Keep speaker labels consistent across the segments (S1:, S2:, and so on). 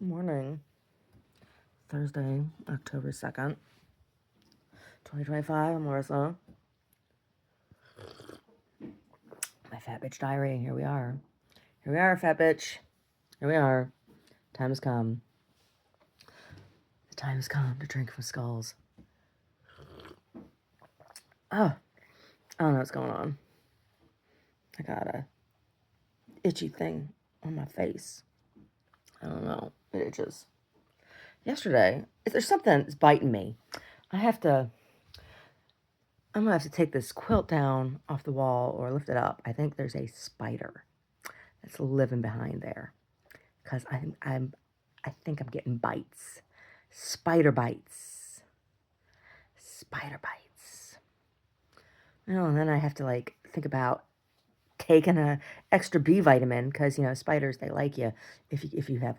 S1: Morning, Thursday, October 2nd, 2025. I'm Larissa. My fat bitch diary. Here we are. Here we are, fat bitch. Here we are. Time has come. The time has come to drink from skulls. Oh, I don't know what's going on. I got a itchy thing on my face. I don't know. It itches. Yesterday, there's something that's biting me. I'm gonna have to take this quilt down off the wall or lift it up. I think there's a spider that's living behind there. Because I think I'm getting bites. Spider bites. Spider bites. Oh, and then I have to think about taking a extra B vitamin because spiders, they like you if you have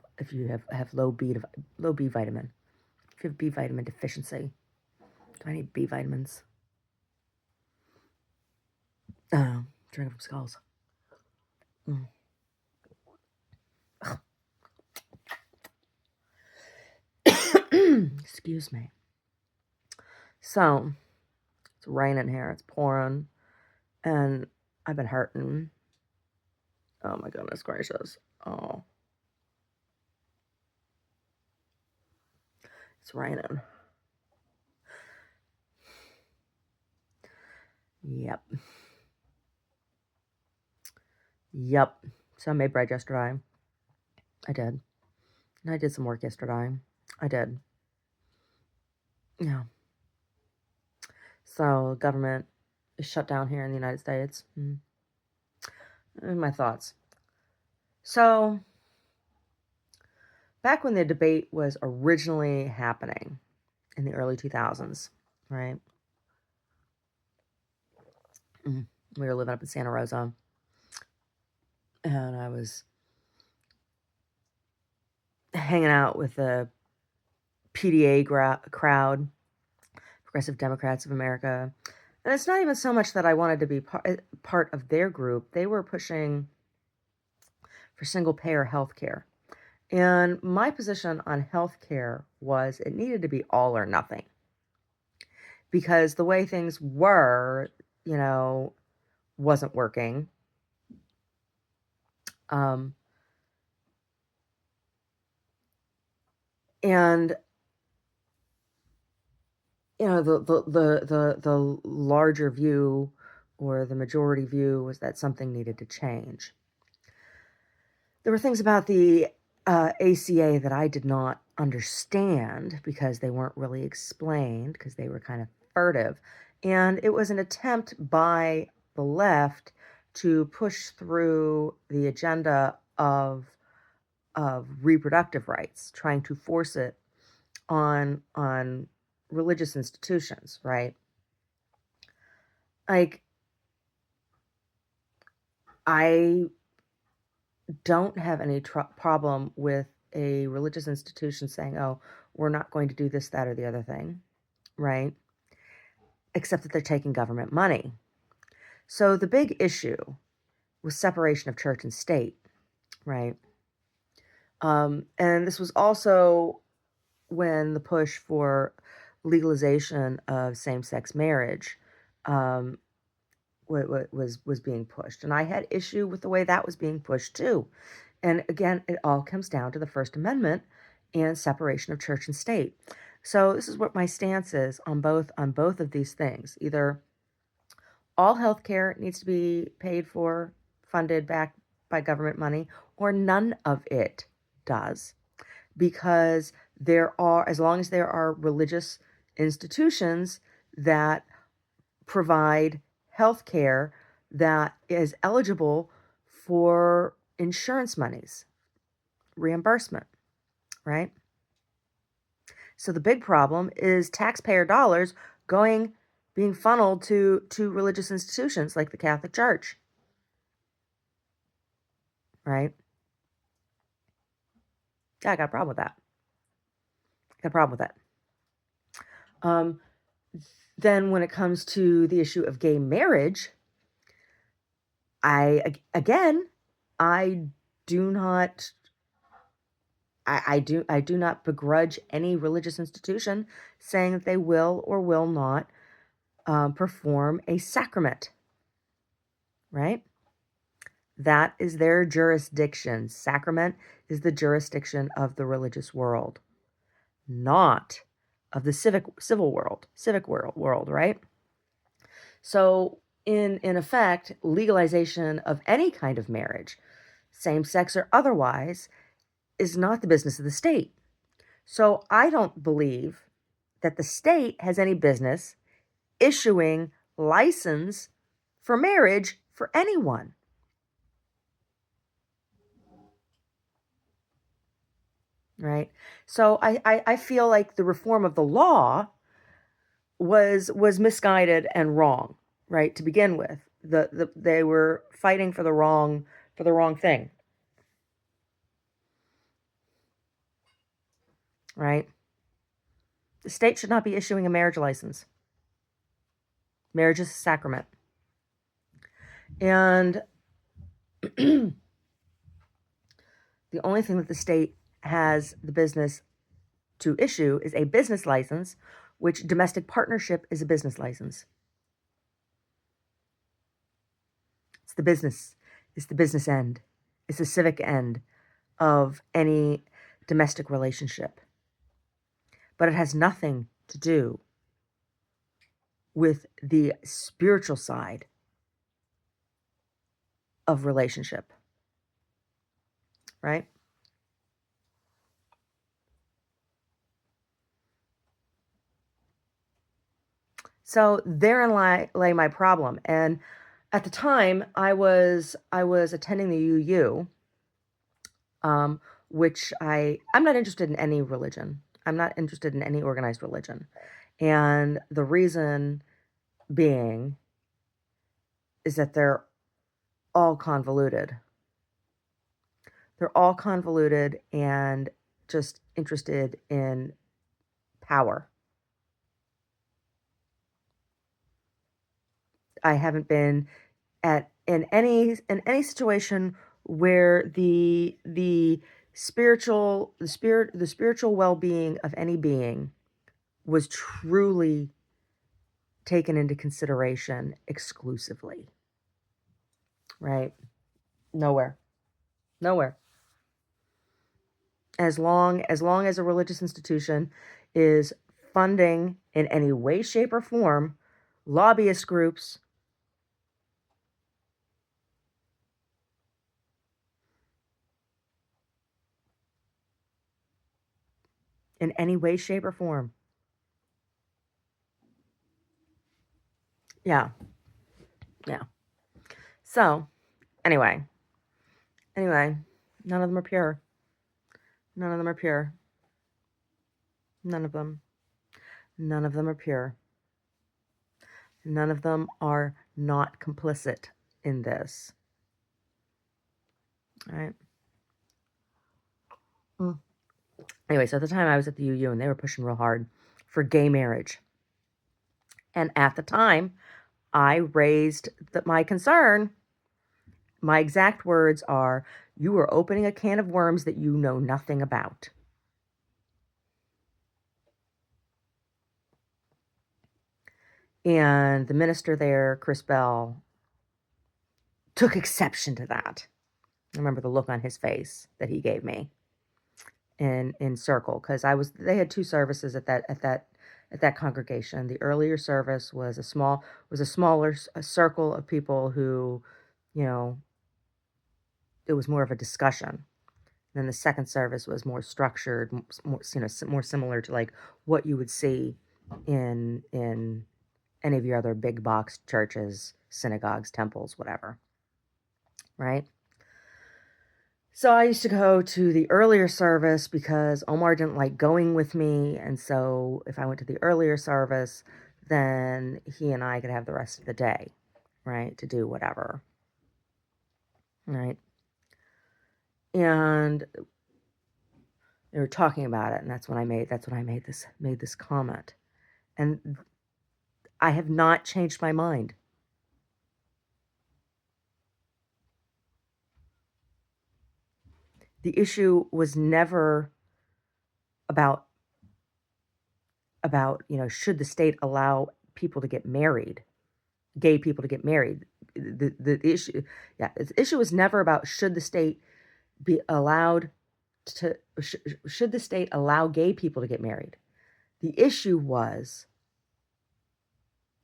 S1: low B vitamin. If you have B vitamin deficiency. Do I need B vitamins? Oh, drink from skulls. Excuse me. So, it's raining here. It's pouring. And I've been hurting. Oh my goodness gracious. Oh. It's raining. Yep. Yep. So I made bread yesterday. I did. And I did some work yesterday. I did. Yeah. So government is shut down here in the United States. My thoughts. So back when the debate was originally happening in the early 2000s, right? We were living up in Santa Rosa. And I was hanging out with the PDA crowd, Progressive Democrats of America. And it's not even so much that I wanted to be part of their group. They were pushing for single-payer health care. And my position on health care was it needed to be all or nothing. Because the way things were, wasn't working. And the larger view or the majority view was that something needed to change. There were things about the ACA that I did not understand because they weren't really explained, because they were kind of furtive. And it was an attempt by the left to push through the agenda of reproductive rights, trying to force it on religious institutions, right? Like, I don't have any problem with a religious institution saying, oh, we're not going to do this, that, or the other thing, right? Except that they're taking government money. So the big issue was separation of church and state, right? And this was also when the push for legalization of same-sex marriage was being pushed. And I had issue with the way that was being pushed too. And again, it all comes down to the First Amendment and separation of church and state. So this is what my stance is on both of these things. Either all healthcare needs to be paid for, funded back by government money, or none of it does. Because as long as there are religious institutions that provide health care that is eligible for insurance monies, reimbursement, right? So the big problem is taxpayer dollars being funneled to religious institutions like the Catholic Church, right? Yeah, I got a problem with that. Then when it comes to the issue of gay marriage, I do not I do not begrudge any religious institution saying that they will or will not perform a sacrament, right? That is their jurisdiction. Sacrament is the jurisdiction of the religious world, not of the civic world, right? So in effect, legalization of any kind of marriage, same sex or otherwise, is not the business of the state. So I don't believe that the state has any business issuing license for marriage for anyone. Right? So I feel like the reform of the law was misguided and wrong, right? To begin with. They were fighting for the wrong thing, right? The state should not be issuing a marriage license. Marriage is a sacrament. And the only thing that the state has the business to issue is a business license, which domestic partnership is a business license. It's the business. It's the business end. It's the civic end of any domestic relationship. But it has nothing to do with the spiritual side of relationship, right? So therein lay my problem. And at the time, I was attending the UU, which I'm not interested in any religion. I'm not interested in any organized religion, and the reason being is that they're all convoluted. They're all convoluted and just interested in power. I haven't been in any situation where the spiritual well-being of any being was truly taken into consideration exclusively. Right? Nowhere. Nowhere. As long as a religious institution is funding in any way, shape, or form lobbyist groups, in any way, shape, or form. Yeah. Yeah. So, anyway, none of them are pure. None of them are pure. None of them. None of them are pure. None of them are not complicit in this. All right. Anyway, so at the time I was at the UU and they were pushing real hard for gay marriage. And at the time, I raised my concern. My exact words are, you are opening a can of worms that you know nothing about. And the minister there, Chris Bell, took exception to that. I remember the look on his face that he gave me in circle, because they had two services at that congregation. The earlier service was a smaller circle of people who, it was more of a discussion. And then the second service was more structured, more similar to like what you would see in any of your other big box churches, synagogues, temples, whatever. Right? So I used to go to the earlier service because Omar didn't like going with me. And so if I went to the earlier service, then he and I could have the rest of the day, right, to do whatever. Right? And they were talking about it, and that's when I made this comment. And I have not changed my mind. The issue was never about should the state allow people to get married, gay people to get married. The issue, yeah, the issue was never about should the state be allowed to should the state allow gay people to get married. The issue was,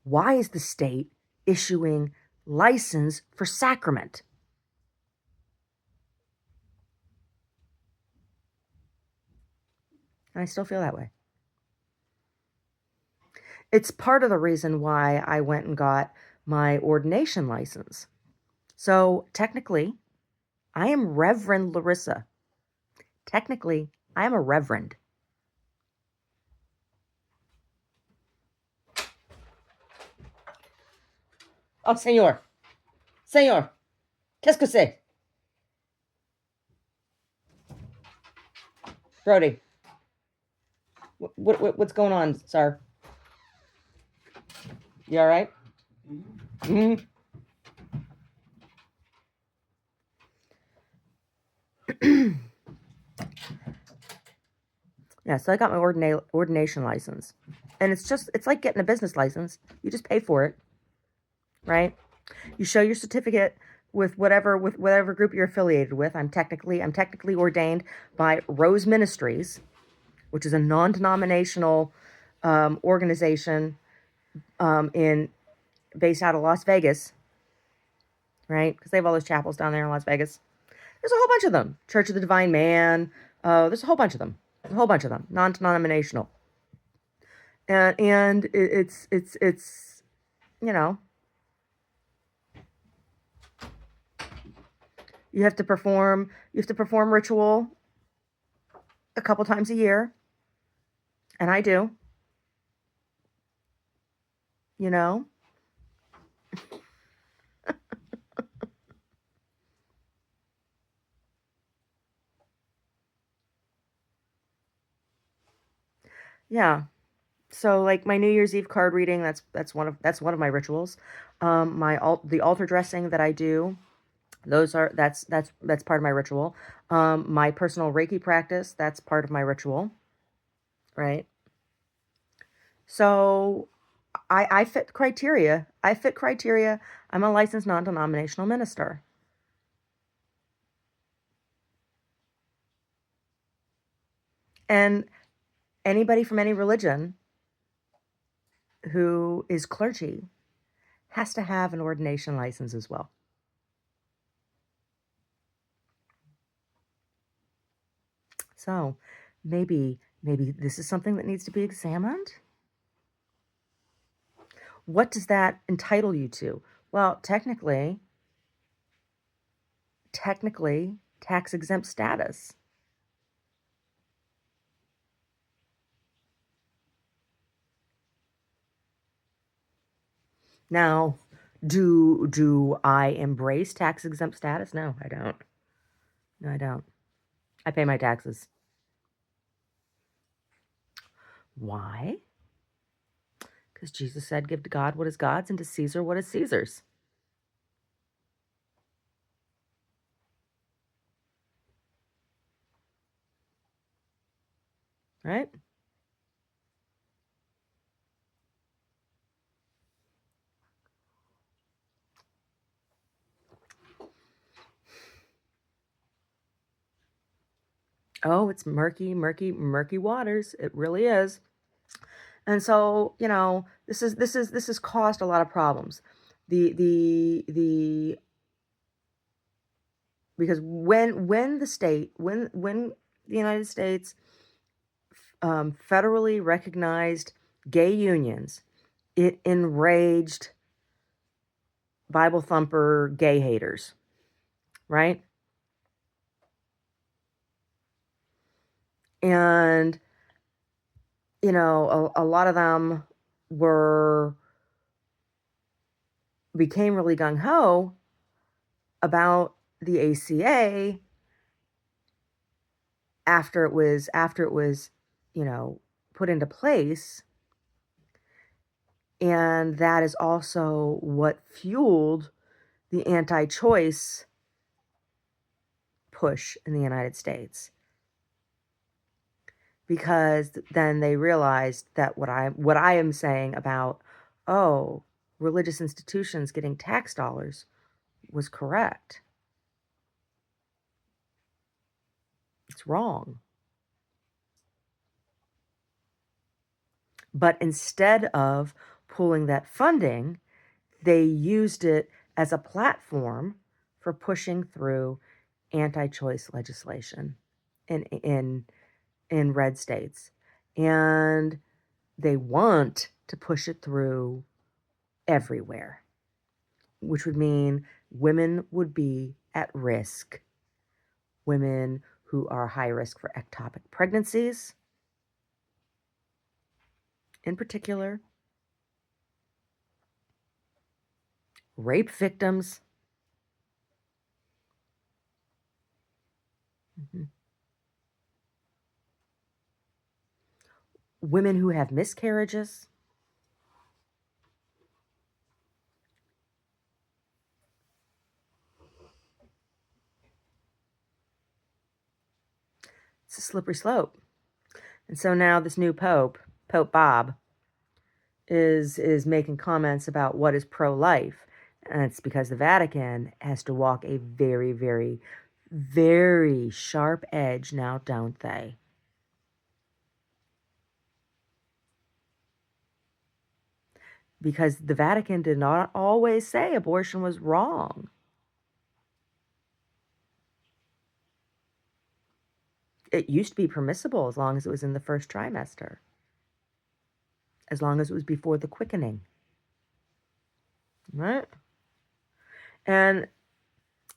S1: why is the state issuing license for sacrament? And I still feel that way. It's part of the reason why I went and got my ordination license. So technically, I am Reverend Larissa. Technically, I am a reverend. Oh, Señor. Señor. Qu'est-ce que c'est? Brody. What's going on, sir? You all right? Mm-hmm. Yeah, so I got my ordination license. And it's like getting a business license. You just pay for it, right? You show your certificate with whatever group you're affiliated with. I'm technically ordained by Rose Ministries, which is a non-denominational organization based out of Las Vegas, right? Because they have all those chapels down there in Las Vegas. There's a whole bunch of them. Church of the Divine Man. There's a whole bunch of them. Non-denominational. And it's you have to perform ritual a couple times a year. And I do. Yeah. So like my New Year's Eve card reading, that's one of my rituals. The altar dressing that I do, that's part of my ritual. My personal Reiki practice, that's part of my ritual, right? So I fit criteria. I'm a licensed non-denominational minister. And anybody from any religion who is clergy has to have an ordination license as well. So maybe this is something that needs to be examined. What does that entitle you to? Well, technically, tax-exempt status. Now, do I embrace tax-exempt status? No, I don't. No, I don't. I pay my taxes. Why? Because Jesus said, give to God what is God's and to Caesar what is Caesar's. Right? Oh, it's murky waters. It really is. And so, this has caused a lot of problems. The because when the United States federally recognized gay unions, it enraged Bible thumper gay haters, right? And a lot of them became really gung-ho about the ACA after it was put into place. And that is also what fueled the anti-choice push in the United States. because then they realized that what I am saying about, oh, religious institutions getting tax dollars was correct. It's wrong. But instead of pulling that funding, they used it as a platform for pushing through anti-choice legislation in red states. And they want to push it through everywhere, which would mean women would be at risk. Women who are high risk for ectopic pregnancies, in particular, rape victims, mhm, women who have miscarriages. It's a slippery slope. And so now this new pope, Pope Bob, is making comments about what is pro-life. And it's because the Vatican has to walk a very, very, very sharp edge now, don't they? Because the Vatican did not always say abortion was wrong. It used to be permissible as long as it was in the first trimester, as long as it was before the quickening. Right? And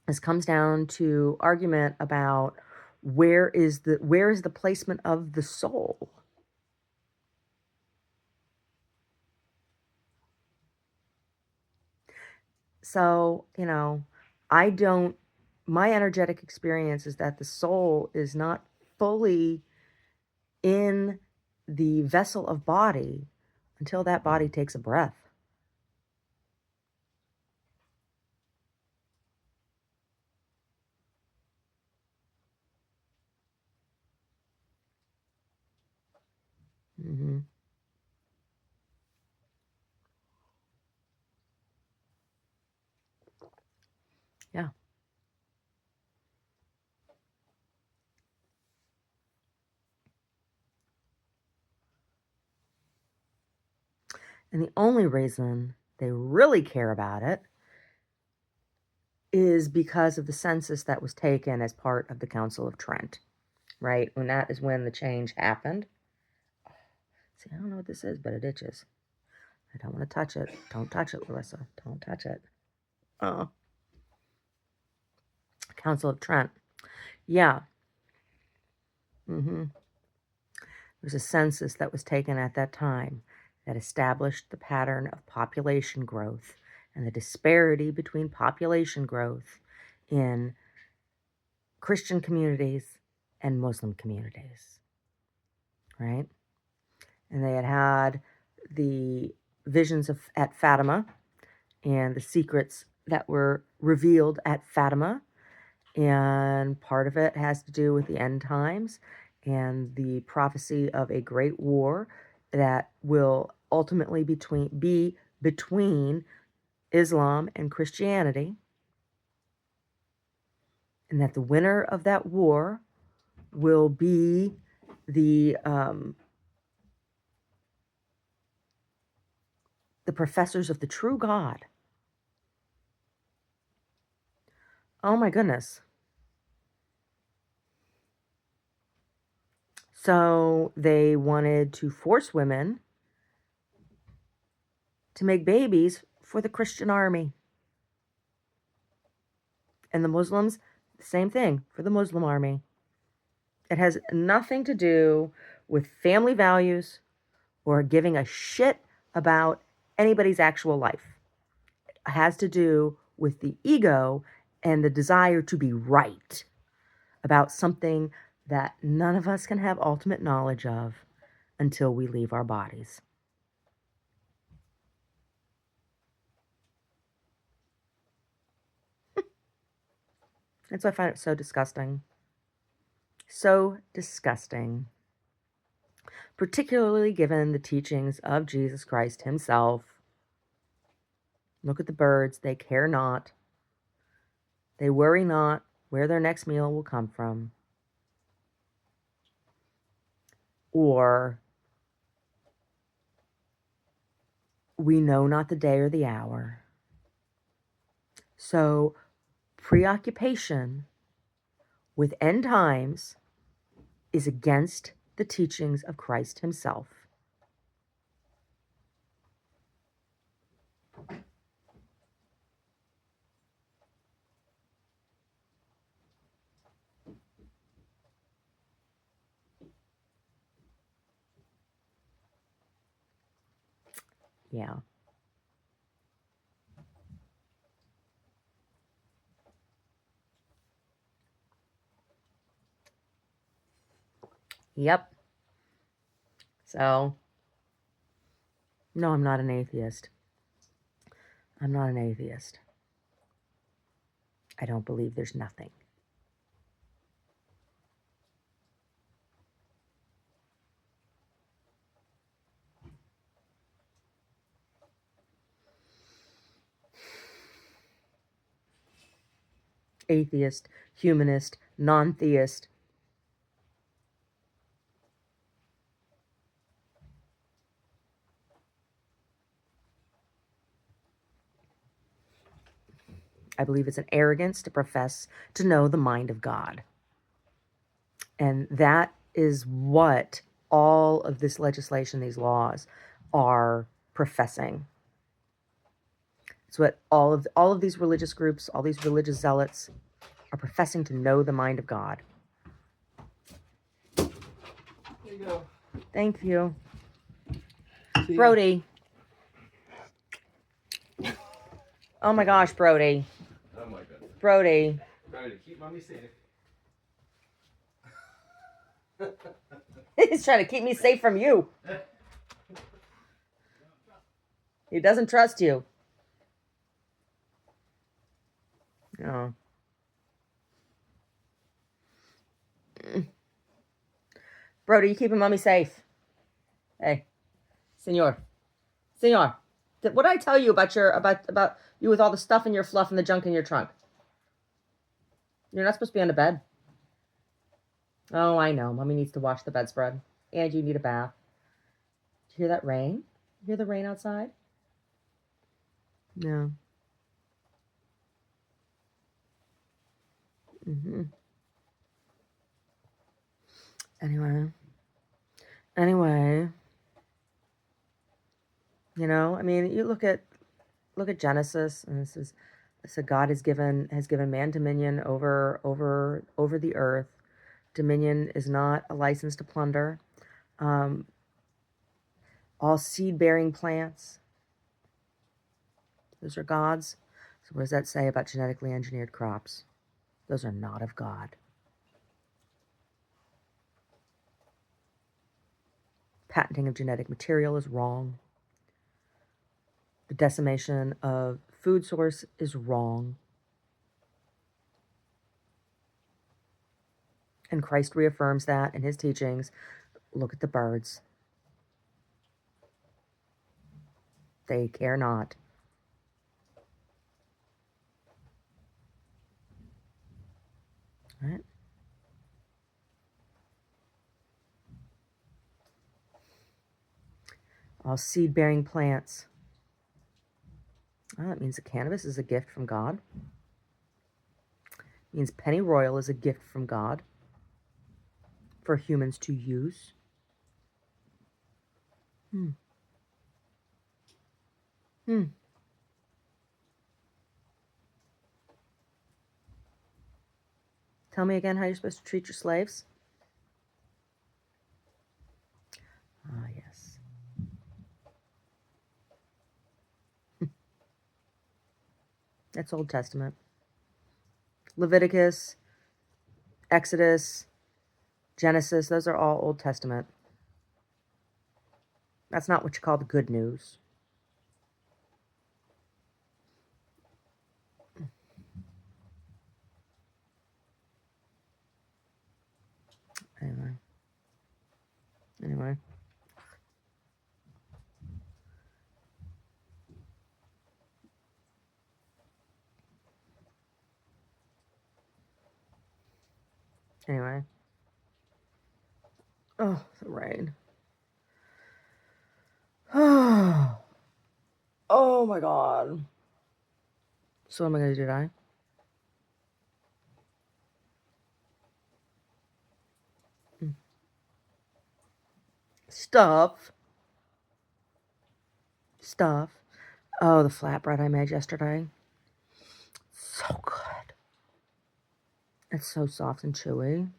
S1: this comes down to argument about where is the placement of the soul. So, my energetic experience is that the soul is not fully in the vessel of body until that body takes a breath. Mm-hmm. Yeah. And the only reason they really care about it is because of the census that was taken as part of the Council of Trent, right? When that is when the change happened. See, I don't know what this is, but it itches. I don't want to touch it. Don't touch it, Larissa. Don't touch it. Oh, Council of Trent. Yeah. Mm-hmm. There was a census that was taken at that time that established the pattern of population growth and the disparity between population growth in Christian communities and Muslim communities, right? And they had the visions at Fatima and the secrets that were revealed at Fatima. And part of it has to do with the end times and the prophecy of a great war that will ultimately be between Islam and Christianity, and that the winner of that war will be the professors of the true God. Oh my goodness. So they wanted to force women to make babies for the Christian army. And the Muslims, same thing for the Muslim army. It has nothing to do with family values or giving a shit about anybody's actual life. It has to do with the ego and the desire to be right about something that none of us can have ultimate knowledge of until we leave our bodies. And so I find it so disgusting. So disgusting. particularly given the teachings of Jesus Christ himself. Look at the birds, they care not. They worry not where their next meal will come from. Or, we know not the day or the hour. So, preoccupation with end times is against the teachings of Christ himself. Yeah. Yep. So, no, I'm not an atheist. I'm not an atheist. I don't believe there's nothing. Atheist, humanist, non-theist. I believe it's an arrogance to profess to know the mind of God. And that is what all of this legislation, these laws, are professing. It's what all of these religious groups, all these religious zealots are professing to know the mind of God.
S2: There you go.
S1: Thank you.
S2: See
S1: Brody. Oh my gosh, Brody.
S2: Oh my goodness.
S1: Brody.
S2: Trying to keep mommy safe.
S1: He's trying to keep me safe from you. He doesn't trust you. Oh. Brody, you keeping mommy safe. Hey, senor. Senor. What did I tell you about you with all the stuff in your fluff and the junk in your trunk? You're not supposed to be on the bed. Oh, I know. Mommy needs to wash the bedspread. And you need a bath. Did you hear that rain? You hear the rain outside? No. Mm-hmm. Anyway, you know, I mean, you look at Genesis, and this is so God has given man dominion over the earth. Dominion is not a license to plunder. All seed-bearing plants, those are God's. So what does that say about genetically engineered crops? Those are not of God. Patenting of genetic material is wrong. The decimation of food source is wrong. And Christ reaffirms that in his teachings. Look at the birds. They care not. Right? All seed-bearing plants. Oh, that means that cannabis is a gift from God. It means pennyroyal is a gift from God for humans to use. Tell me again how you're supposed to treat your slaves. Ah, yes. That's Old Testament. Leviticus, Exodus, Genesis, those are all Old Testament. That's not what you call the good news. Anyway. Anyway. Oh, the rain. Oh my God. So what am I going to do today? Stuff. Oh, the flatbread I made yesterday. So good. It's so soft and chewy.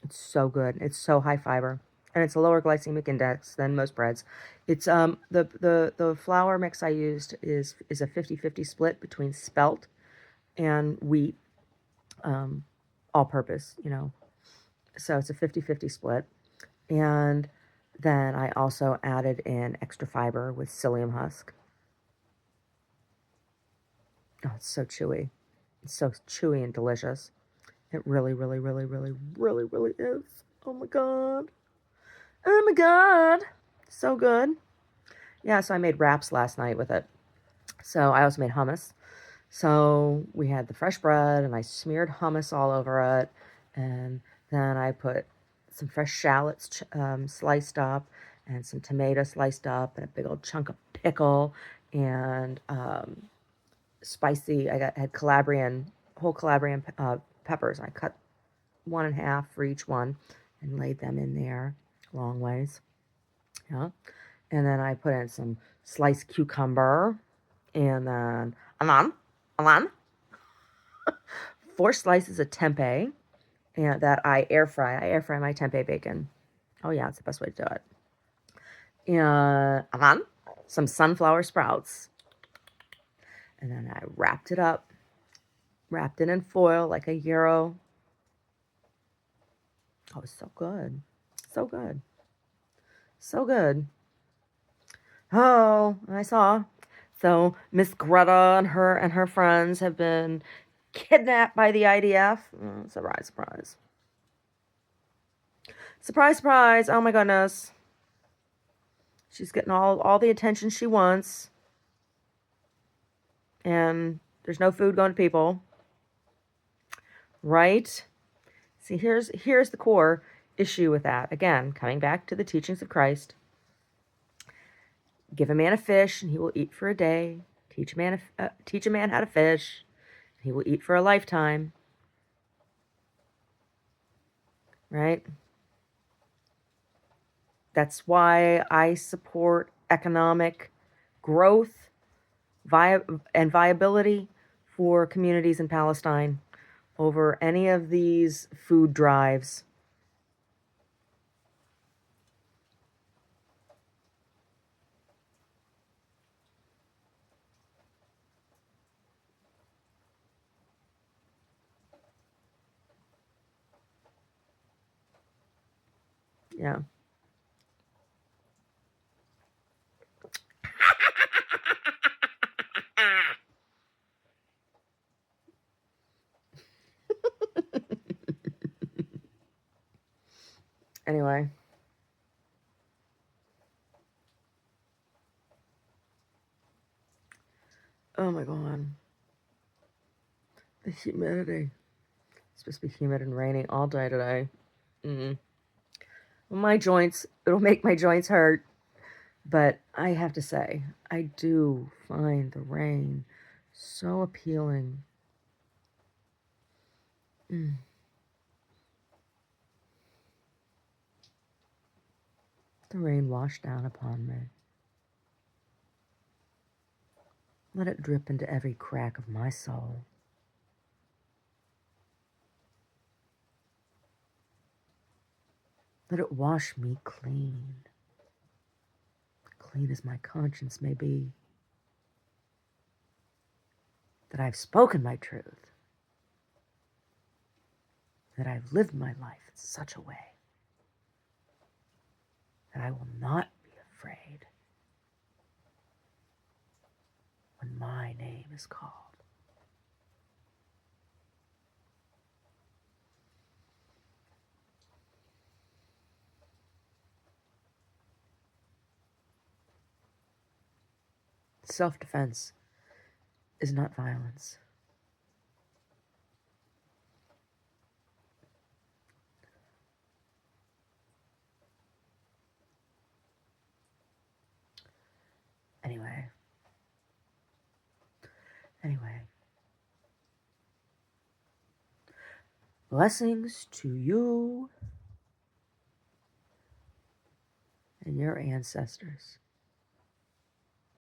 S1: It's so good. It's so high fiber. And it's a lower glycemic index than most breads. It's the flour mix I used is a 50-50 split between spelt and wheat, all purpose, So it's a 50-50 split. And then I also added in extra fiber with psyllium husk. Oh, it's so chewy. It's so chewy and delicious. It really, really, really, really, really, really is. Oh my God. Oh my God. So good. Yeah, so I made wraps last night with it. So I also made hummus. So we had the fresh bread and I smeared hummus all over it. And then I put some fresh shallots sliced up and some tomato sliced up and a big old chunk of pickle and spicy. Had whole Calabrian peppers. I cut one in half for each one and laid them in there long ways. Yeah. And then I put in some sliced cucumber and then anan, 4 slices of tempeh and that I air fry. I air fry my tempeh bacon. Oh yeah, it's the best way to do it. And anan, some sunflower sprouts. And then I wrapped it up, wrapped it in foil like a gyro. Oh, it's so good. So good. So good. Oh, I saw. So Miss Greta and her friends have been kidnapped by the IDF. Surprise, surprise. Surprise, surprise. Oh my goodness. She's getting all the attention she wants. And there's no food going to people. Right? See, here's the core issue with that. Again, coming back to the teachings of Christ. Give a man a fish and he will eat for a day. Teach a man how to fish. He will eat for a lifetime. Right? That's why I support economic growth and viability for communities in Palestine over any of these food drives. Yeah. Anyway. Oh my God. The humidity. It's supposed to be humid and rainy all day today. Well, it'll make my joints hurt. But I have to say, I do find the rain so appealing. The rain wash down upon me. Let it drip into every crack of my soul. Let it wash me clean, clean as my conscience may be. That I've spoken my truth, that I've lived my life in such a way that I will not be afraid when my name is called. Self-defense is not violence. Anyway. Blessings to you and your ancestors.